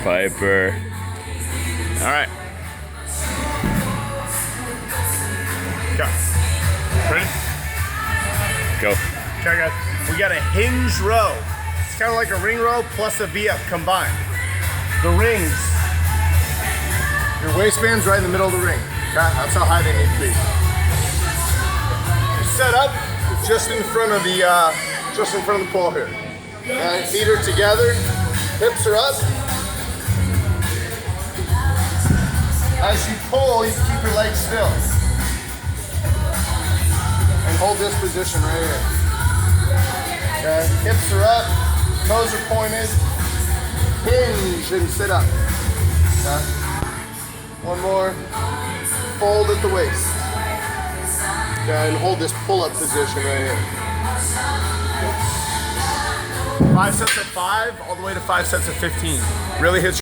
Piper. All right. Go. Ready? Go. Okay, guys. We got a hinge row. It's kind of like a ring row plus a VF combined. The rings. Your waistband's right in the middle of the ring. Okay? That's how high they need to be. You're set up just in front of the pole here. Okay? Feet are together. Hips are up. As you pull, you keep your legs still. And hold this position right here. Okay, hips are up, toes are pointed, hinge and sit up. Okay. One more, fold at the waist. Okay, and hold this pull-up position right here. 5 sets at 5, all the way to 5 sets at 15. Really hits